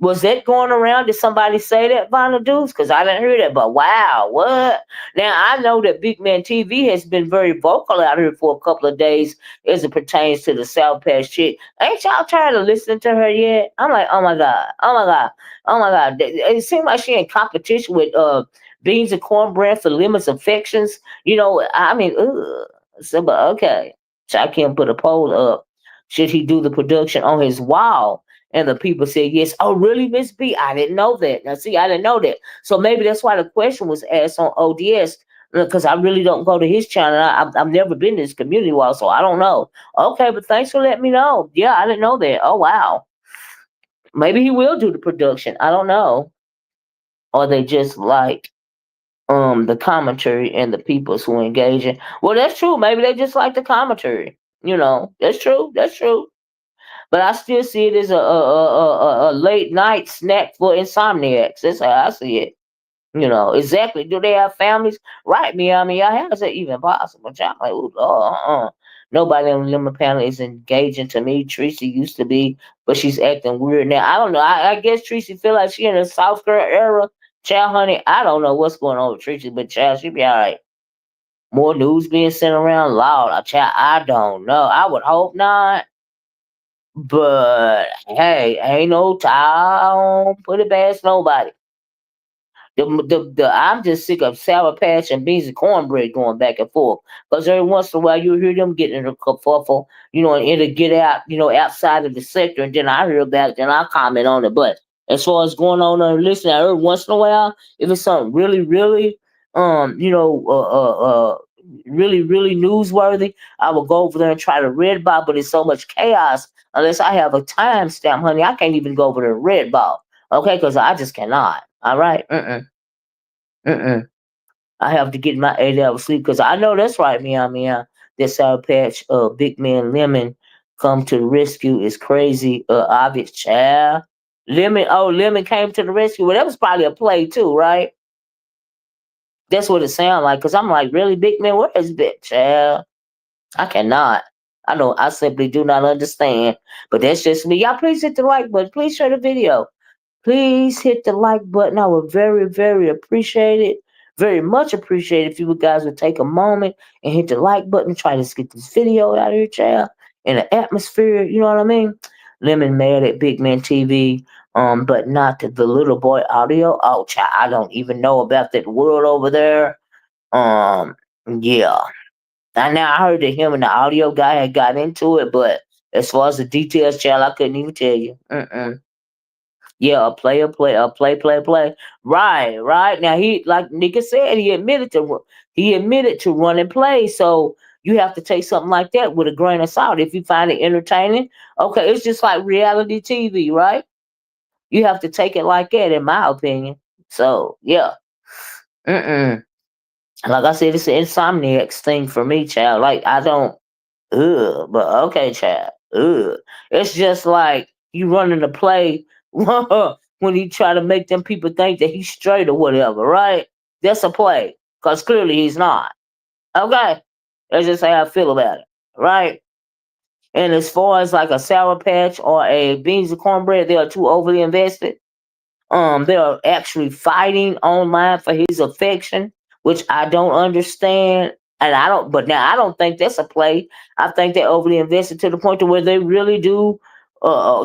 Was that going around? Did somebody say that, Vinyl Deuce? Because I didn't hear that. But wow, what? Now, I know that Big Man TV has been very vocal out here for a couple of days as it pertains to the South Patch chick. Ain't y'all tired of listening to her yet? I'm like, oh my God. Oh my God. Oh my God. It seems like she in competition with Beans and Cornbread for Lemons Affections. I mean, ugh. So, but okay. Shakim put a poll up. Should he do the production on his wall? And the people said yes. Oh, really, Miss B? I didn't know that. Now, see, I didn't know that. So maybe that's why the question was asked on O.D.S, because I really don't go to his channel. I've never been to his community wall, so I don't know. Okay, but thanks for letting me know. Yeah, I didn't know that. Oh, wow. Maybe he will do the production. I don't know. or they just like the commentary and the peoples who engage in. Well, that's true. Maybe they just like the commentary. That's true. That's true. But I still see it as a late night snack for insomniacs. That's how I see it. Exactly. Do they have families? Right, me. I mean, how is that even possible? I'm like, ooh, nobody on the lemon panel is engaging to me. Tracy used to be, but she's acting weird now. I don't know. I guess Tracy feel like she in a South Girl era. Child, honey, I don't know what's going on with Tracy, but child, she be all right. More news being sent around loud. Child, I don't know. I would hope not. But hey, ain't no time. Put it past nobody. I'm just sick of Sour Patch and beans and cornbread going back and forth. Because every once in a while you hear them getting in a kerfuffle, and it'll get out, outside of the sector, and then I hear about it, then I comment on it. But as far as going on and listening, every once in a while, if it's something really, really, really, really newsworthy, I will go over there and try to read about. But it's so much chaos. Unless I have a timestamp, honey, I can't even go over there and read about. Okay, because I just cannot. All right. Mm-mm. I have to get my 8 hours sleep because I know that's right, meow meow. This Sour Patch, Big Man Lemon come to the rescue is crazy. Obvious child. Lemon came to the rescue. Well, that was probably a play too, right? That's what it sounded like. Cause I'm like, really, Big Man, where is Big Child? I cannot. I know. I simply do not understand. But that's just me. Y'all, please hit the like button. Please share the video. Please hit the like button. I would very, very appreciate it. Very much appreciate it if you guys would take a moment and hit the like button. Try to get this video out of here, child. In the atmosphere, you know what I mean? Lemon mad at Big Man TV, but not the little boy audio. Oh, child, I don't even know about that world over there. Yeah. And now I heard that him and the audio guy had got into it, but as far as the details, child, I couldn't even tell you. Yeah, a play. Right, right. Now he, like Nika said, he admitted to running plays. So you have to take something like that with a grain of salt. If you find it entertaining, okay, it's just like reality TV, right? You have to take it like that, in my opinion. So yeah, mm-mm. Like I said, it's an insomniacs thing for me, child. Like I don't. Ugh, but okay, child. Ugh. It's just like you running the play when you try to make them people think that he's straight or whatever, right? That's a play. Because clearly he's not. Okay. That's just how I feel about it. Right? And as far as like a sour patch or a beans and cornbread, they are too overly invested. They are actually fighting online for his affection, which I don't understand. And I don't, but now I don't think that's a play. I think they're overly invested to the point to where they really do,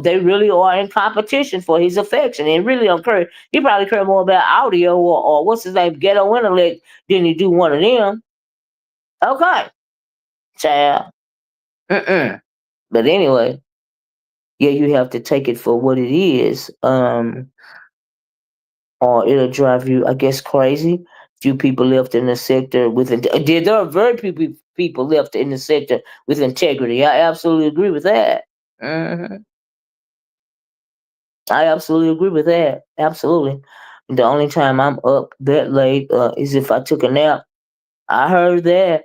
they really are in competition for his affection and really don't care. He probably care more about audio or what's his name, ghetto intellect than he do one of them. Okay, child. Mm-mm. But anyway, yeah, you have to take it for what it is. Or it'll drive you, I guess, crazy. Few people left in the sector with there are very few people left in the sector with integrity. I absolutely agree with that. hmm I absolutely agree with that. Absolutely. The only time I'm up that late is if I took a nap. I heard that.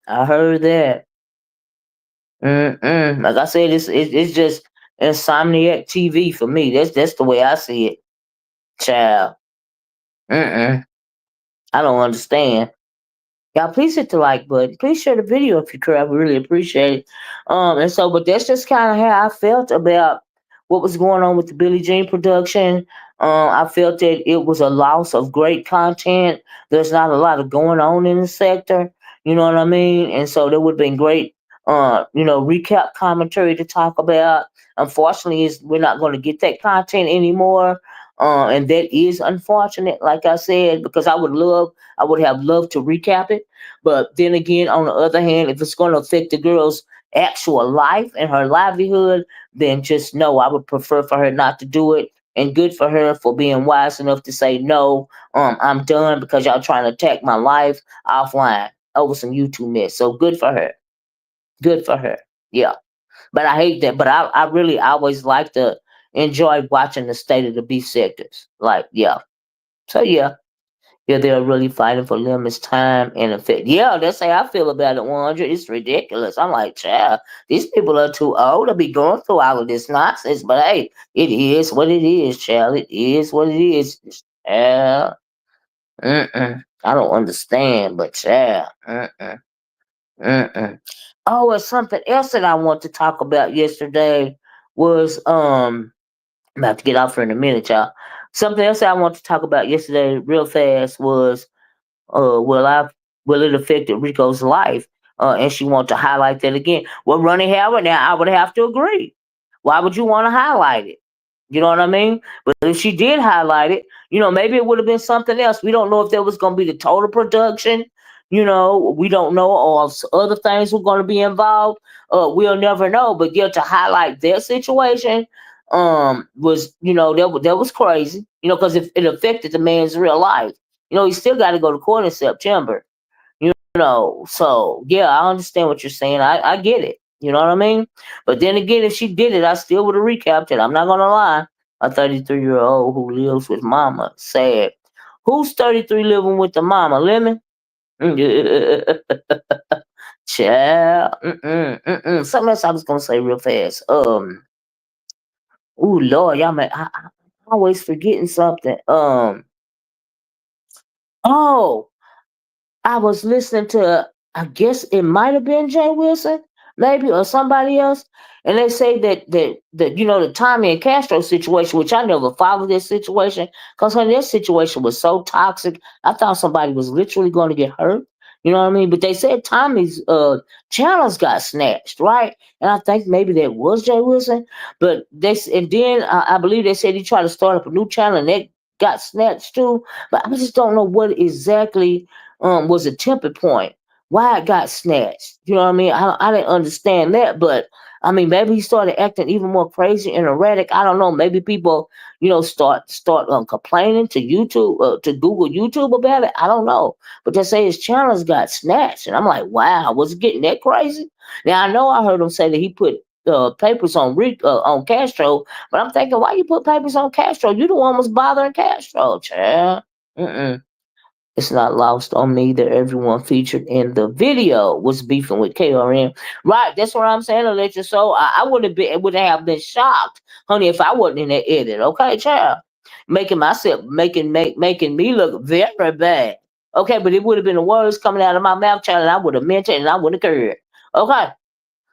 I heard that. Like I said, it's just insomniac TV for me. That's the way I see it, child. Mm-mm. I don't understand. Y'all, please hit the like button. Please share the video if you could. I would really appreciate it. And so, but that's just kind of how I felt about what was going on with the Billie Jean production. I felt that it was a loss of great content. There's not a lot of going on in the sector. You know what I mean? And so there would have been great, recap commentary to talk about. Unfortunately, we're not going to get that content anymore. And that is unfortunate, like I said, because I would have loved to recap it. But then again, on the other hand, if it's going to affect the girl's actual life and her livelihood, then just no, I would prefer for her not to do it. And good for her for being wise enough to say no. I'm done because y'all trying to attack my life offline over some YouTube mess. So good for her. Good for her. Yeah. But I hate that. But I really always like to enjoy watching the state of the beef sectors. Like, yeah. So yeah, they're really fighting for Lemons' time and effect. Yeah, that's how I feel about it. 100. It's ridiculous. I'm like, child, these people are too old to be going through all of this nonsense. But hey, it is what it is, child. It is what it is. Child. I don't understand, but child. Mm-mm. Oh, and something else that I want to talk about yesterday was I'm about to get off for in a minute, y'all. Something else that I want to talk about yesterday real fast was will I will it affect Rico's life? And she want to highlight that again. Well, Ronnie Howard, now I would have to agree. Why would you want to highlight it? You know what I mean? But if she did highlight it, maybe it would have been something else. We don't know if there was going to be the total production. We don't know, or if other things were going to be involved. We'll never know. But yeah, to highlight their situation, was that was crazy. Because if it affected the man's real life, he still got to go to court in September. So yeah, I understand what you're saying. I get it. You know what I mean? But then again, if she did it, I still would have recapped it. I'm not gonna lie. A 33-year-old who lives with mama. Sad. Who's 33 living with the mama? Lemon? Child. Something else I was gonna say real fast. Oh Lord, y'all I always forgetting something. Oh, I was listening to, I guess it might have been Jay Wilson, maybe, or somebody else, and they say that the Tommy and Castro situation, which I never followed this situation, because when this situation was so toxic, I thought somebody was literally going to get hurt. You know what I mean? But they said Tommy's channels got snatched, right? And I think maybe that was Jay Wilson. But and then I believe they said he tried to start up a new channel and that got snatched too. But I just don't know what exactly was a temper point. Why it got snatched? You know what I mean? I didn't understand that, but I mean, maybe he started acting even more crazy and erratic. I don't know. Maybe people, start complaining to YouTube, to Google YouTube about it. I don't know, but they say his channels got snatched, and I'm like, wow, was it getting that crazy? Now I know I heard him say that he put papers on Castro, but I'm thinking, why you put papers on Castro? You the one was bothering Castro, child. Mm-mm. It's not lost on me that everyone featured in the video was beefing with KRM. Right, that's what I'm saying, Electra. So I wouldn't have been shocked, honey, if I wasn't in that edit. Okay, child, making me look very bad. Okay, but it would have been the words coming out of my mouth, child, and I would have meant it, and I wouldn't have cared. Okay,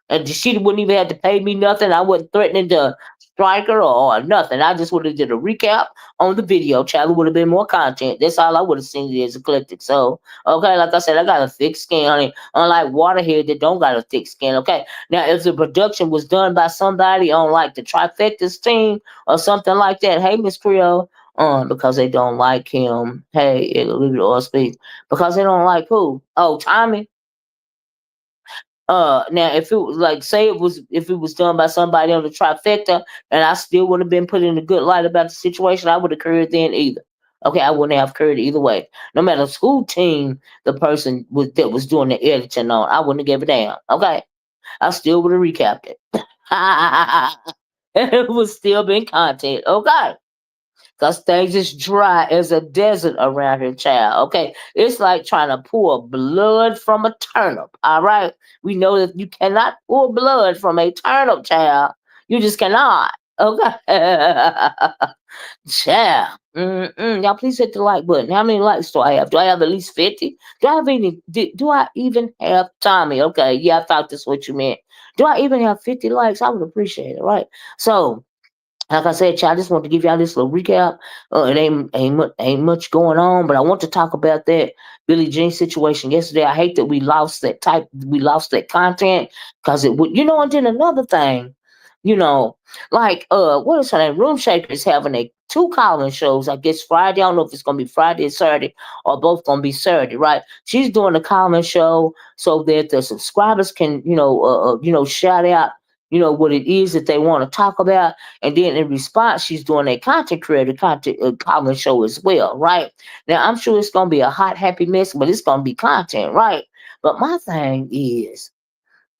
and she wouldn't even have to pay me nothing. I wasn't threatening to strike her or nothing. I just would have did a recap on the video. Child, would have been more content. That's all I would have seen it as eclectic. So, okay, like I said, I got a thick skin, honey. Unlike Waterhead that don't got a thick skin. Okay, now if the production was done by somebody on like the Trifecta's team or something like that, hey, Miss Creole, because they don't like him. Hey, it'll leave it all speak. Because they don't like who? Oh, Tommy. Now if it was like, say it was, if it was done by somebody on the Trifecta, and I still would have been put in a good light about the situation, I would have curried then either. Okay, I wouldn't have curried either way. No matter who team the person was that was doing the editing on, I wouldn't have given a damn. Okay, I still would have recapped it. It would still been content. Okay. Cause things is dry as a desert around here, child. Okay, it's like trying to pull blood from a turnip. All right, we know that you cannot pull blood from a turnip, child. You just cannot. Okay, child. Y'all, please hit the like button. How many likes do I have? Do I have at least 50? Do I have any? Do I even have Tommy? Okay, yeah, I thought that's what you meant. Do I even have 50 likes? I would appreciate it, right? So like I said, child, I just want to give y'all this little recap. It ain't much going on, but I want to talk about that Billie Jean situation yesterday. I hate that we lost that content because it would, and then another thing, you know, like what is her name? Room Shaker is having a two calling shows. I guess Friday. I don't know if it's gonna be Friday or Saturday or both gonna be Saturday, right? She's doing a calling show so that the subscribers can, shout out, what it is that they want to talk about, and then in response, she's doing a content creator content calling show as well, right? Now I'm sure it's gonna be a hot, happy mess, but it's gonna be content, right? But my thing is,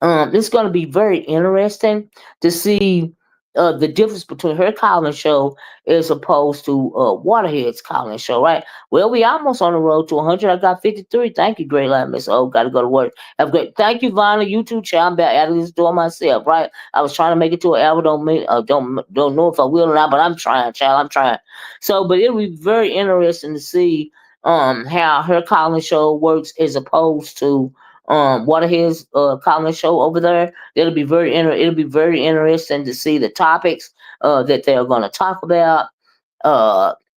it's gonna be very interesting to see. the difference between her calling show as opposed to Waterhead's calling show, right? Well, we almost on the road to 100. I got 53. Thank you, great line, Miss O. Got to go to work. Have a great. Thank you, Vonna. YouTube channel. I'm back out of this door myself, right? I was trying to make it to an hour. Don't know if I will or not, but I'm trying, child. I'm trying. So, but it'll be very interesting to see how her calling show works as opposed to Waterhead's calling show over there. It'll be very interesting to see the topics that they're going to talk about.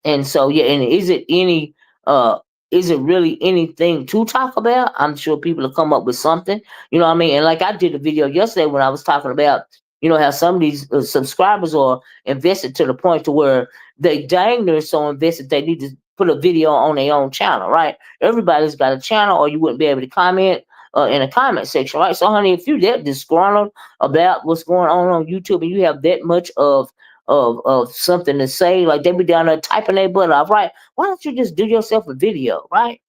And so yeah, and uh is it really anything to talk about? I'm sure people will come up with something. You know what I mean? And like I did a video yesterday when I was talking about, how some of these subscribers are invested to the point to where they dang near so invested they need to put a video on their own channel, right? Everybody's got a channel, or you wouldn't be able to comment in a comment section, right? So, honey, if you're that disgruntled about what's going on YouTube and you have that much of something to say, like they be down there typing their butt off, right? Why don't you just do yourself a video, right?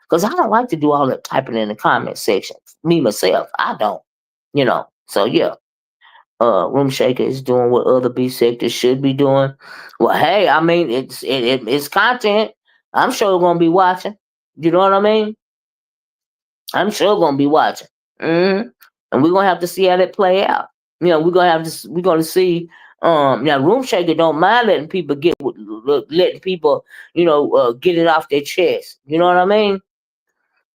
Because I don't like to do all that typing in the comment section. Me myself, I don't, So yeah, Room Shaker is doing what other B sectors should be doing. Well, hey, I mean it's content. I'm sure gonna be watching. You know what I mean? I'm sure gonna be watching. hmm And we're gonna have to see how that play out. We're gonna see. Now Room Shaker don't mind letting people, get it off their chest. You know what I mean?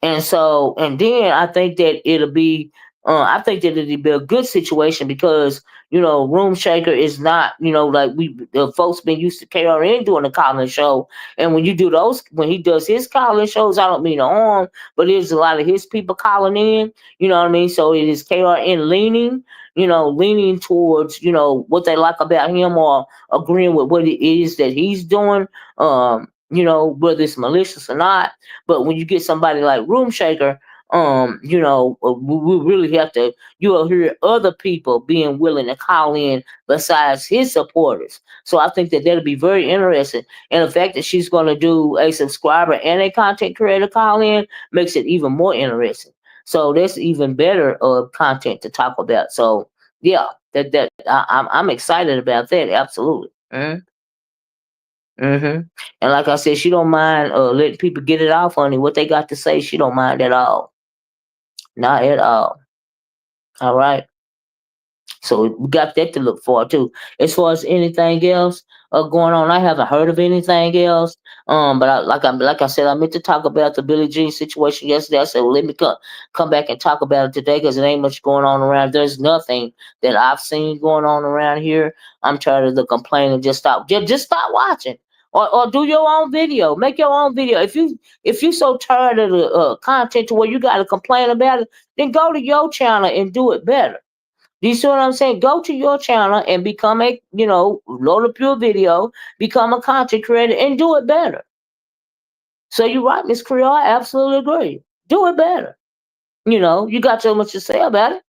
And so, and then I think that it'll be a good situation because, Room Shaker is not, like the folks been used to KRN doing the calling show. And when he does his calling shows, I don't mean to harm, but there's a lot of his people calling in, you know what I mean? So it is KRN leaning towards, what they like about him or agreeing with what it is that he's doing, whether it's malicious or not. But when you get somebody like Room Shaker, we really have to. You'll hear other people being willing to call in besides his supporters. So I think that that'll be very interesting. And the fact that she's going to do a subscriber and a content creator call in makes it even more interesting. So that's even better content to talk about. So yeah, I'm excited about that. Absolutely. Mm-hmm. And like I said, she don't mind letting people get it off on it. What they got to say, she don't mind at all. Not at all. All right. So we got that to look forward to. As far as anything else going on, I haven't heard of anything else. But like I said, I meant to talk about the Billie Jean situation yesterday. I said, well, let me come back and talk about it today because there ain't much going on around. There's nothing that I've seen going on around here. I'm tired of the complaining. Just stop. Just stop watching. Or do your own video. Make your own video. If you so tired of the content to where you got to complain about it, then go to your channel and do it better. Do you see what I'm saying? Go to your channel and become load up your video, become a content creator, and do it better. So you're right, Miss Creole. I absolutely agree. Do it better. You got so much to say about it.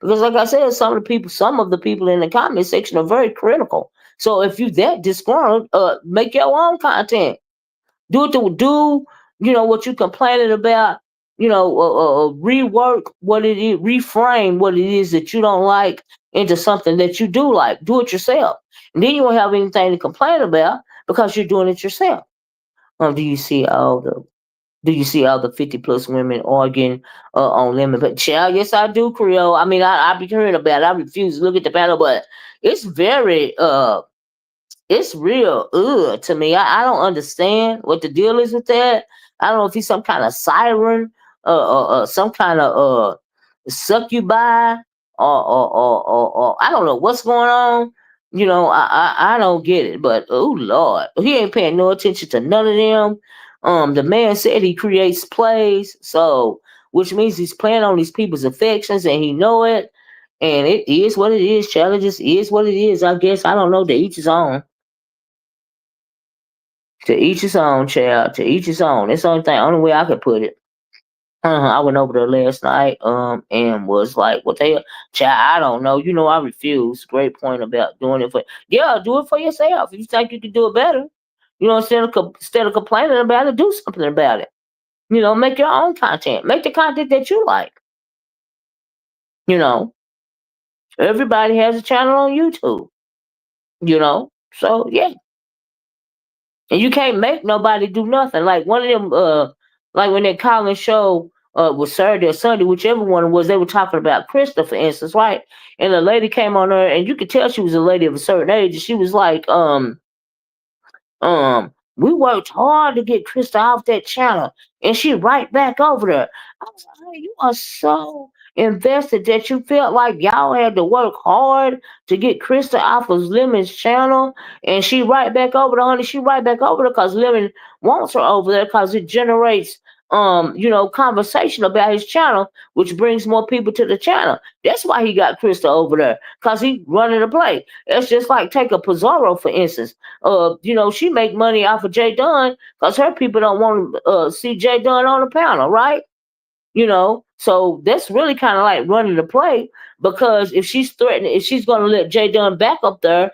Because like I said, some of the people in the comment section are very critical. So if you that disgruntled, make your own content. Do what you complaining about. Rework what it is, reframe what it is that you don't like into something that you do like. Do it yourself, and then you won't have anything to complain about because you're doing it yourself. Do you see all the Do you see all the 50 plus women arguing on lemon? But child, yes, I do, Creole. I mean, I be hearing about it. I refuse to look at the panel, but it's very it's real to me. I don't understand what the deal is with that. I don't know if he's some kind of siren, some kind of succubi, or I don't know what's going on. I don't get it. But oh Lord, he ain't paying no attention to none of them. The man said he creates plays, so which means he's playing on these people's affections, and he know it. And it is what it is. Challenges is what it is. I guess I don't know. To each his own. To each his own, child. To each his own. That's the only way I could put it. I went over there last night, and was like, "What the hell, child? I don't know. I refuse." Great point about doing it for. Yeah, do it for yourself. If you think you can do it better, instead of complaining about it, do something about it. Make your own content. Make the content that you like. You know, everybody has a channel on YouTube. So yeah, and you can't make nobody do nothing. Like one of them, like when that Colin show was Saturday or Sunday, whichever one it was, they were talking about Krista, for instance, right? And the lady came on there, and you could tell she was a lady of a certain age, and she was like, we worked hard to get Krista off that channel, and she right back over there. I was like, "Hey, you are so invested that you felt like y'all had to work hard to get Krista off of Lemon's channel, and she right back over there, honey. She right back over there because Lemon wants her over there because it generates conversation about his channel, which brings more people to the channel. That's why he got Krista over there, because he running the play. It's just like take a Pizarro, for instance. She make money off of Jay Dunn because her people don't want to see Jay Dunn on the panel, right? So that's really kind of like running the play, because if she's threatening, if she's going to let Jay Dunn back up there,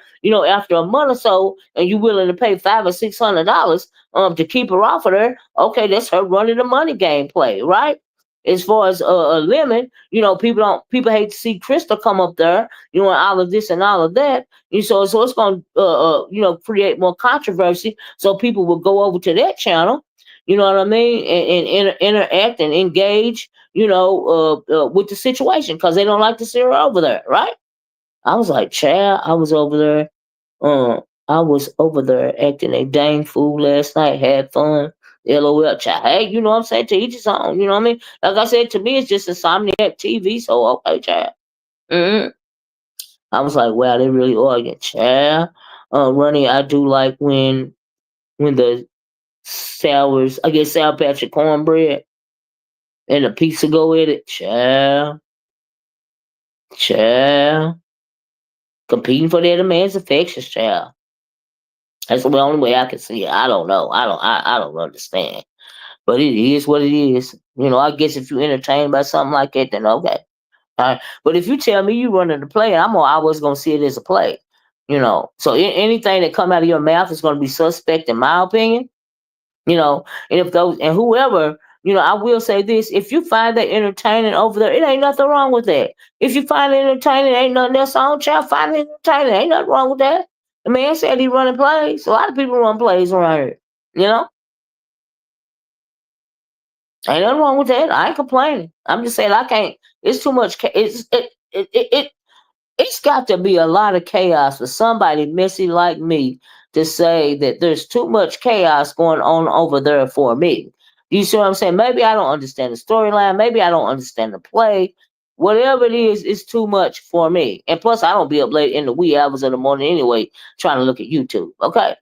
after a month or so, and you willing to pay $500 or $600 to keep her off of there, okay, that's her running the money game play, right? As far as a lemon, people hate to see Krista come up there, and all of this and all of that. So it's going to create more controversy. So people will go over to that channel, you know what I mean, and interact and engage, with the situation because they don't like to see her over there, right? I was like, Chad, I was over there acting a dang fool last night, had fun. LOL, child. Hey, you know what I'm saying? To each his own, you know what I mean? Like I said, to me, it's just Insomniac TV, so okay, child. hmm I was like, wow, they really are, child. Ronnie, I do like when the sours, I guess Sour Patch of cornbread and a pizza go with it. Child, child. Competing for that man's affections, child. That's the only way I can see it. I don't know. I don't understand. But it is what it is. I guess if you're entertained by something like that, then okay. All right. But if you tell me you running the play, I'm always gonna see it as a play. So anything that come out of your mouth is gonna be suspect in my opinion. And if those and whoever, I will say this: if you find that entertaining over there, it ain't nothing wrong with that. If you find it entertaining, ain't nothing else on, child. Find it entertaining, ain't nothing wrong with that. The man said he running plays. A lot of people run plays around here. You know, ain't nothing wrong with that. I ain't complaining. I'm just saying I can't. It's too much. It's got to be a lot of chaos for somebody messy like me to say that there's too much chaos going on over there for me. You see what I'm saying? Maybe I don't understand the storyline. Maybe I don't understand the play. Whatever it is, it's too much for me. And plus, I don't be up late in the wee hours of the morning anyway, trying to look at YouTube. Okay.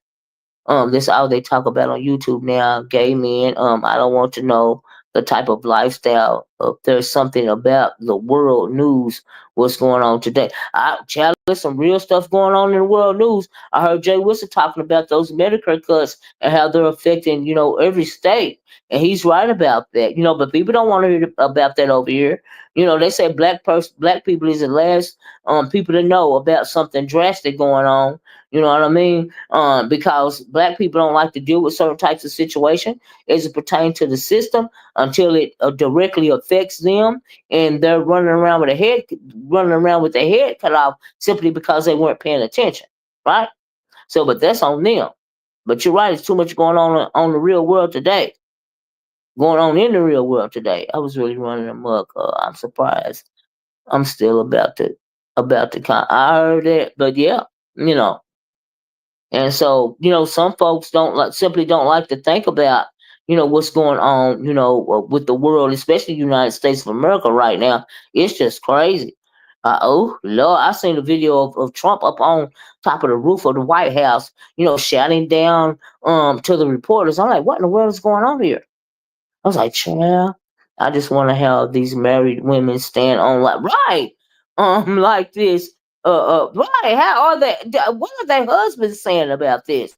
This all they talk about on YouTube now. Gay men. I don't want to know the type of lifestyle. There's something about the world news. What's going on today? Child, there's some real stuff going on in the world news. I heard Jay Wilson talking about those Medicare cuts and how they're affecting, every state. And he's right about that, but people don't want to hear about that over here. They say black people is the last people to know about something drastic going on. You know what I mean? Because black people don't like to deal with certain types of situation as it pertains to the system until it directly affects them, and they're running around with their head cut off simply because they weren't paying attention, right? So, but that's on them. But you're right; it's too much going on the real world today. Going on in the real world today. I was really running amok. I'm surprised. I'm still about to. I heard that, but yeah, you know. And so, some folks simply don't like to think about, what's going on, with the world, especially the United States of America right now. It's just crazy. Oh Lord, I seen a video of Trump up on top of the roof of the White House, shouting down to the reporters. I'm like, what in the world is going on here? I was like, child, I just want to have these married women stand on like right, like this. Right? How are they? What are their husbands saying about this?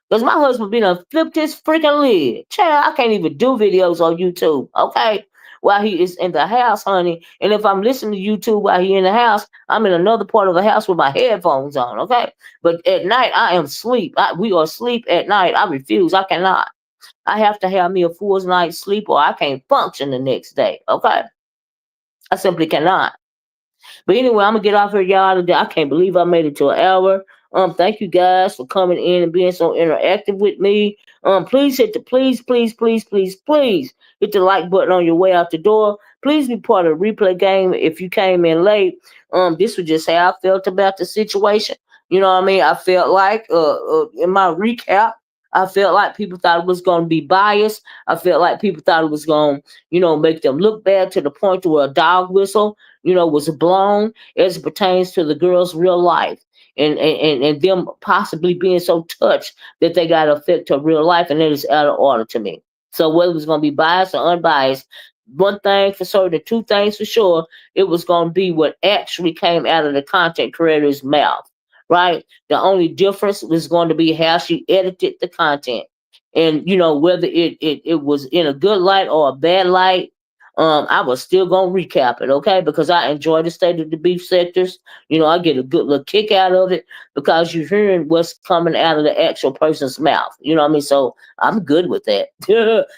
Because my husband been flipped his freaking lid. Child, I can't even do videos on YouTube. Okay. While he is in the house, honey. And if I'm listening to YouTube while he in the house, I'm in another part of the house with my headphones on. Okay. But at night, I am asleep. We are asleep at night. I refuse. I cannot. I have to have me a full night's sleep or I can't function the next day. Okay. I simply cannot. But anyway, I'm gonna get off here, y'all. Today. I can't believe I made it to an hour. Thank you guys for coming in and being so interactive with me. Please hit the please hit the like button on your way out the door. Please be part of the replay game if you came in late. This was just how I felt about the situation. You know what I mean? I felt like in my recap, I felt like people thought it was going to be biased. I felt like people thought it was going to, make them look bad to the point to where a dog whistle, was blown as it pertains to the girl's real life. And them possibly being so touched that they got to affect her real life, and that is out of order to me. So whether it was going to be biased or unbiased, one thing for certain, two things for sure, it was going to be what actually came out of the content creator's mouth, right? The only difference was going to be how she edited the content. And, whether it was in a good light or a bad light, I was still gonna recap it, okay? Because I enjoy the state of the beef sectors. I get a good little kick out of it because you're hearing what's coming out of the actual person's mouth. You know what I mean? So I'm good with that.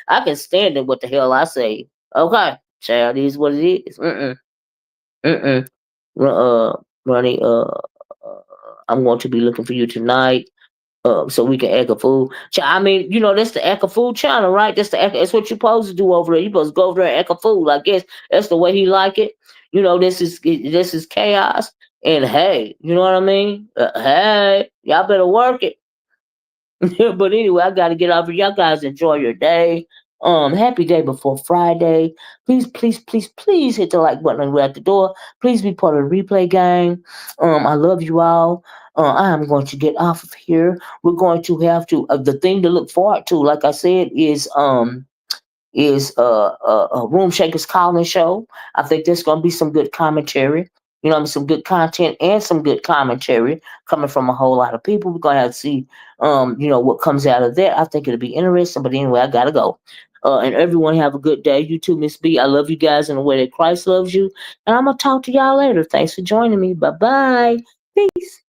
I can stand it what the hell I say. Okay, child, is what it is. Mm-mm. Ronnie, I'm going to be looking for you tonight. So we can act a fool. I mean, that's the act a fool channel, right? That's what you're supposed to do over there. You're supposed to go over there and act a fool. I guess that's the way he like it. This is chaos. And hey, you know what I mean? Hey, y'all better work it. But anyway, I gotta get off here. Y'all guys enjoy your day. Happy day before Friday. Please, please, please, please hit the like button on the way out the door. Please be part of the replay gang. I love you all. I am going to get off of here. We're going to have to the thing to look forward to, like I said, is a Room Shakers Calling show. I think there's going to be some good commentary. Some good content and some good commentary coming from a whole lot of people. We're going to have to see, what comes out of that. I think it'll be interesting. But anyway, I got to go. And everyone have a good day. You too, Miss B. I love you guys in the way that Christ loves you. And I'm going to talk to y'all later. Thanks for joining me. Bye-bye. Peace.